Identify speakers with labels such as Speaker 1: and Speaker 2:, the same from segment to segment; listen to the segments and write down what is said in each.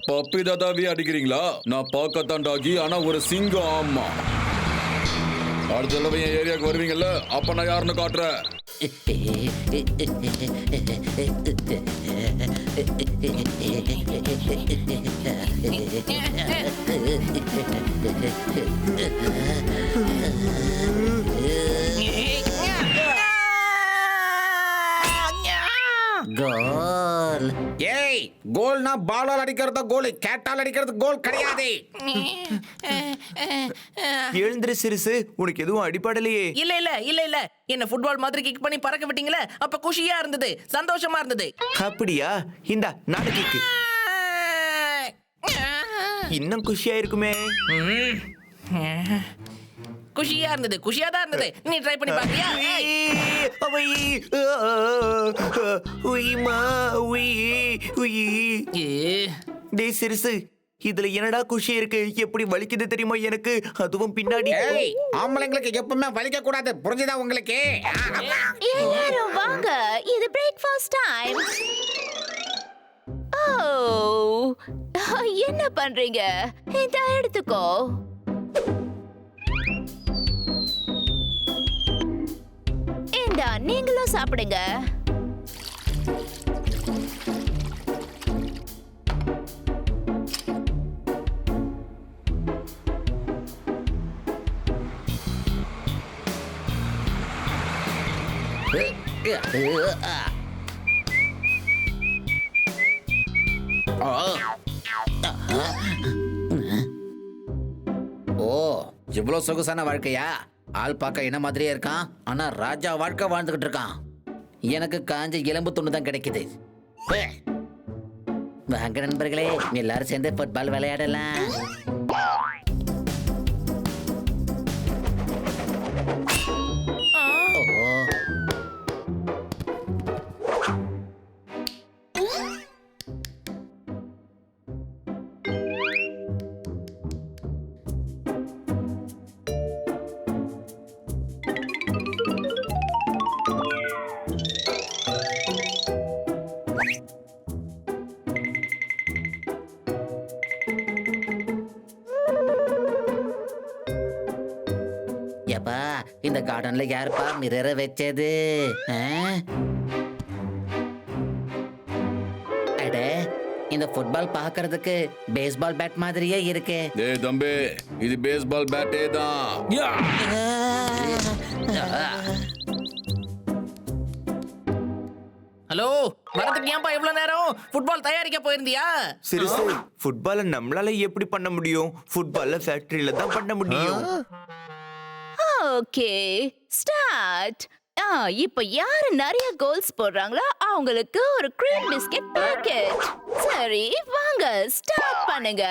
Speaker 1: Puppy தாதாவே அடிக்கிறீங்களா? நான் பார்க்கத்தான் டாகி, ஆனா ஒரு சிங்கம். ஆமா, அடுத்த தடவை என் ஏரியாவுக்கு வருவீங்கல்ல, அப்ப நான் யாருன்னு காட்டுறேன்.
Speaker 2: கோல்.
Speaker 3: ஏய், கோல்னா பாலால் அடிக்கிறது கோல், கேட்டால் அடிக்கிறது கோல் கிடையாது.
Speaker 4: எழுந்திரு சிறுசு, உனக்கு எதுவும் அடிபடலையே?
Speaker 5: இல்ல இல்ல இல்ல இல்ல, என்ன ஃபுட்பால் மாதிரி கிக் பண்ணி பறக்க விட்டீங்களே, அப்ப குஷியா இருந்தது, சந்தோஷமா இருந்தது.
Speaker 4: அப்படியா? இந்தா நாடு கிக்கு. இன்னும் குஷியா இருக்குமே.
Speaker 5: குஷியா இருந்தது, குஷியா தான் இருந்தது. நீ ட்ரை பண்ணி பாத்தியா?
Speaker 4: டேய் சிறுசு, இதுல என்னடா குஷி இருக்கு? எப்படி வலிக்குது தெரியுமா எனக்கு, அதுவும் பின்னாடி.
Speaker 3: ஆம்பளைங்களுக்கு எப்பவுமே வலிக்க கூடாது, புரிஞ்சுதா உங்களுக்கு?
Speaker 6: எல்லாரும் வாங்க, இது பிரேக்ஃபாஸ்ட் டைம். ஓ, என்ன பண்றீங்க? இத எடுத்துக்கோ. இந்தா, நீங்களும் சாப்பிடுங்க.
Speaker 2: ஓ, இவ்வளவு சொகுசான வாழ்க்கையா? ஆள் பார்க்க என்ன மாதிரியே இருக்கான், ஆனா ராஜா வாழ்க்கை வாழ்ந்துகிட்டு இருக்கான். எனக்கு காஞ்ச எலும்பு துண்டு தான் கிடைக்குது. வாங்க நண்பர்களே, எல்லாரும் சேர்ந்து ஃபுட்பால் விளையாடலாம். எப்பா, இந்த கார்டன்ல யாருப்பா மிரரை வச்சது? அட, இந்த ஃபுட்பால் பார்க்கிறதுக்கு பேஸ்பால் பேட் மாதிரியே இருக்கு.
Speaker 1: ஏய் தம்பி, இது பேஸ்பால் பேட்டே தான்.
Speaker 5: ஹலோ, வரதுக்கு ஏன்பா இவ்வளவு நேரம்? ஃபுட்பால் தயாரிக்க போயிருந்தியா?
Speaker 4: சிறுசு, ஃபுட்பால நம்மளால எப்படி பண்ண முடியும்? ஃபுட்பால ஃபேக்டரியில தான் பண்ண முடியும்.
Speaker 6: Okay, start. இப்ப யாரு நிறைய கோல்ஸ் போடுறாங்களோ அவங்களுக்கு ஒரு கிரீம் பிஸ்கட் பாக்கெட். சரி, வாங்க ஸ்டார்ட் பண்ணுங்க.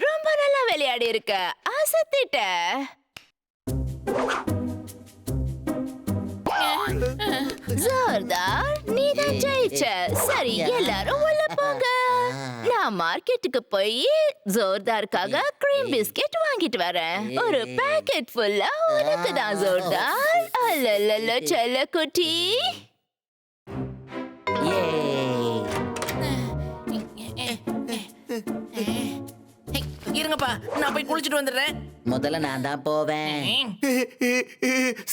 Speaker 6: ரொம்ப நல்லா விளையாடி இருக்க, அசத்திட்ட. ஜோர்தார் நீதான் ஜெயிச்ச. சரி எல்லாரும் உள்ள போங்க. நான் மார்க்கெட்டுக்கு போய் ஜோர்தாருக்காக கிரீம் பிஸ்கெட் வாங்கிட்டு வரேன். ஒரு பாக்கெட் ஃபுல்லா உனக்கு தான் ஜோர்தார். அல்லல்ல செல்ல குட்டி.
Speaker 5: இருங்கப்பா, நான் போய் குளிச்சுட்டு வந்துடுறேன்.
Speaker 2: முதல்ல நான் தான் போவேன்.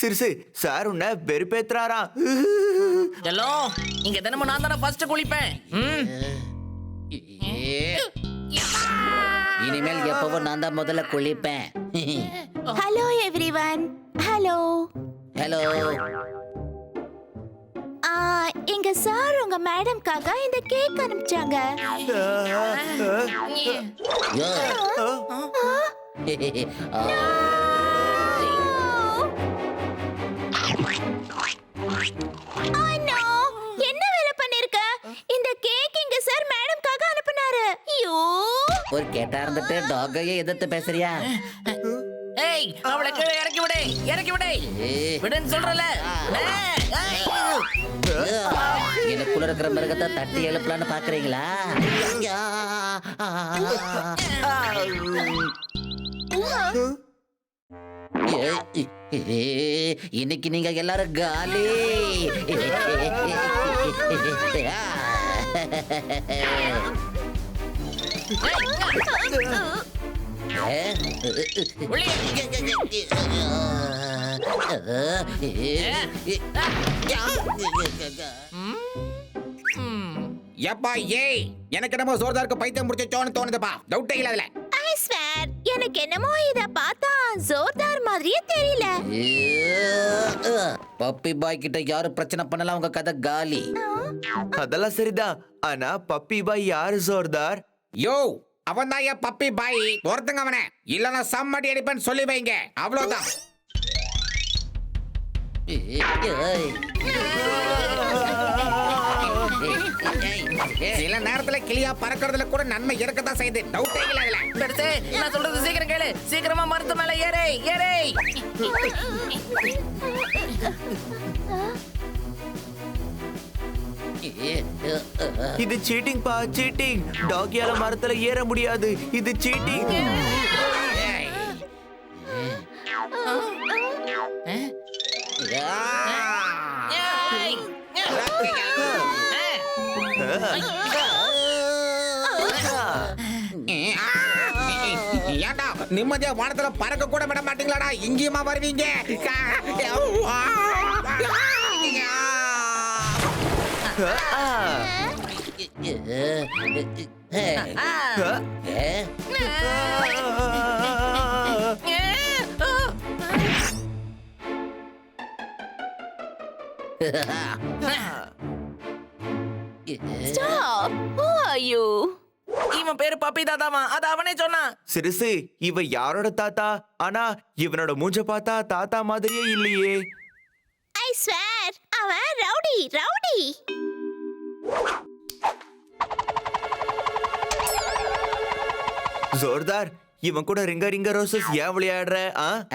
Speaker 4: சிறுசு சார் உன்னை வெறுப்பேத்துறாரா?
Speaker 5: செல்லோ, இங்க தினமும் நான் தானே ஃபர்ஸ்ட் குளிப்பேன்.
Speaker 2: இனிமேல் எப்பவும் நான் தான் முதல்ல குளிப்பேன்.
Speaker 6: Hello everyone. ஹலோ.
Speaker 2: ஹலோ.
Speaker 6: எங்க சார் உங்க மேடம்காக இந்த கேக் அனுப்பிச்சாங்க. என்ன வேலை பண்ணிருக்க? இந்த கேக் எங்க சார் மேடம்காக அனுப்புனாரு. ஐயோ,
Speaker 2: ஒரு கேட்டா இருந்துட்டு டாகையே எதிர்த்து பேசுறியா?
Speaker 5: ஏய், அவளை கீழே இறக்கி விடு, இறக்கி விடு. விடுன்னு சொல்றல.
Speaker 2: எனக்குள்ள இருக்கிற மிருகத்தை தட்டி எழுப்பலான்னு பாக்குறீங்களா? இன்னைக்கு நீங்க எல்லாரும் காலி.
Speaker 3: எப்பா ஏய், எனக்கு நம்ம ஜோர்தாருக்கு பைத்தியம் முடிச்சோன்னு தோணுதுப்பா. டவுட்டே இல்ல அதுல.
Speaker 6: ஐ ஸ்வேர், எனக்கு என்னமோ இத பார்த்தா ஜோர்தார் மாதிரியே தெரியல.
Speaker 2: பப்பி பாய் கிட்ட யாரு பிரச்சனை பண்ணலாம், உங்க கதை காலி.
Speaker 4: அதெல்லாம் சரிதான். ஆனா பப்பி பாய் யாரு ஜோர்தார்?
Speaker 3: யோ, அவன் தான் என் பப்பி பாய். ஒருத்தங்க அவனை, இல்லன்னா சம்மடி அடிப்பேன்னு சொல்லி வைங்க. அவ்வளவுதான். சில நேரத்துல கிளியா பறக்கிறதுல கூட நன்மை இருக்கத்தான் செய்யுது. டவுட்டே இல்ல அதுல.
Speaker 5: பெருசு, நான் சொல்றது சீக்கிரம் கேளு. சீக்கிரமா மரத்து மேல ஏறு, ஏறு.
Speaker 4: இது சீட்டிங் பா, சீட்டிங். டாகியால மரத்துல ஏற முடியாது. இது சீட்டிங்.
Speaker 5: ஏய்.
Speaker 3: ஏன்டா நிம்மதியா வானத்துல பறக்க கூட விட மாட்டீங்களாடா? இங்கேயுமா வருவீங்க?
Speaker 6: Stop. Who are you?
Speaker 5: இவன் பேரு பப்பி தாத்தாமா, அது அவனே சொன்னான்.
Speaker 4: சிறுசு, இவ யாரோட தாத்தா? ஆனா இவனோட மூஞ்ச பார்த்தா தாத்தா மாதிரியே இல்லையே.
Speaker 6: I swear, அவன் ரவுடி, ரவுடி.
Speaker 4: ஜோர்தார், இவன் கூட ரிங்க ரிங்க ரோசஸ் ஏன் விளையாடுற?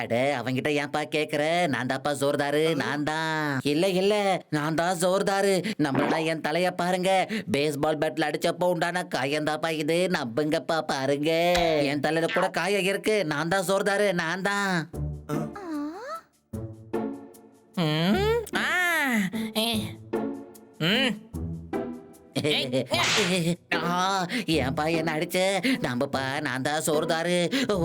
Speaker 2: அட, அவங்கிட்ட ஏன்பா கேக்குற? நான் தான்ப்பா ஜோர்தாரு, நான் தான். இல்ல நான் தான் ஜோர்தாரு. நம்மளா என் தலைய பாருங்க. பேஸ்பால் பேட்ல அடிச்சப்போ உண்டான காயந்தாப்பா இது. நம்புங்கப்பா, பாருங்க. என் தலையில கூட காயம் இருக்கு. நான் தான் ஜோர்தாரு, நான் தான். ஏன்பா என்ன அடிச்ச? நம்பப்பா, நான் தான் ஜோர்தாரு. ஓ,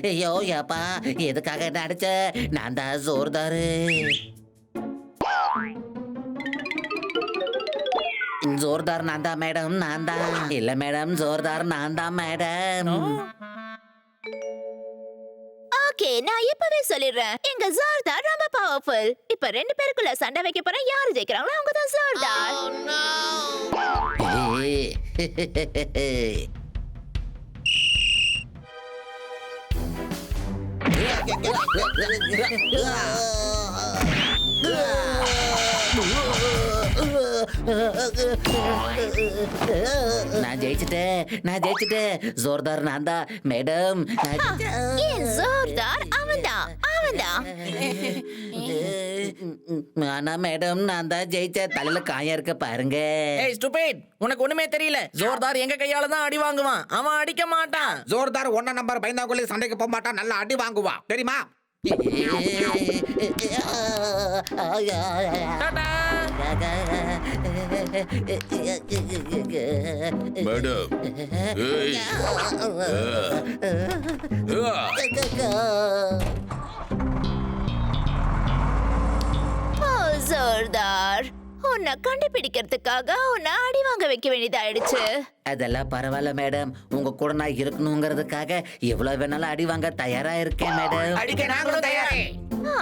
Speaker 2: ஐயோ ஏப்பா, எதுக்காக என்ன அடிச்ச? நான் தான் ஜோர்தாரு. ஜோர்தார் நான் தான் மேடம், நான் தான். இல்ல மேடம், ஜோர்தார் நான் தான் மேடம்.
Speaker 6: ஓகே, நான் இப்பவே சொல்லிடுறேன். எங்க ஜோர்தார் ரொம்ப பவர்ஃபுல். இப்ப ரெண்டு பேருக்குள்ள சண்டை வைக்க போறேன். யாரு ஜெயிக்கிறாங்களோ அவங்க தான் ஜோர்தார்.
Speaker 2: நான் ஜெயிச்சிட்டேன் ஜோர்தார் நான் தான் மேடம்
Speaker 6: ஏன் ஜோர்தார் அவன்தான்.
Speaker 2: ஆனா மேடம் நான் தான் ஜெயிச்சேன். தலையில காயம் இருக்க பாருங்க.
Speaker 5: ஏய் ஸ்டூபிட், உனக்கு ஒண்ணுமே தெரியல. ஜோர்தார் எங்க கையால தான் அடி வாங்குவான், அவன் அடிக்க மாட்டான்.
Speaker 3: ஜோர்தார் 1 நம்பர் பயந்தாங்குள்ளே சண்டைக்கு போக மாட்டான், நல்லா அடி வாங்குவான் தெரியுமா?
Speaker 5: டாடா.
Speaker 1: மேடம் ஏய்.
Speaker 6: ஓ ஜோர்தார், உன்னை கண்டுபிடிக்கிறதுக்காக உன்னை அடி வாங்க வைக்க வேண்டியதாயிடுச்சு.
Speaker 2: அதெல்லாம் பரவாயில்ல மேடம். உங்க கூட நான் இருக்கணுங்கிறதுக்காக எவ்வளவு வேணாலும் அடி வாங்க தயாரா இருக்கேன் மேடம்.
Speaker 3: அடிக்க நாங்களும் தயாரே.
Speaker 6: ஆ.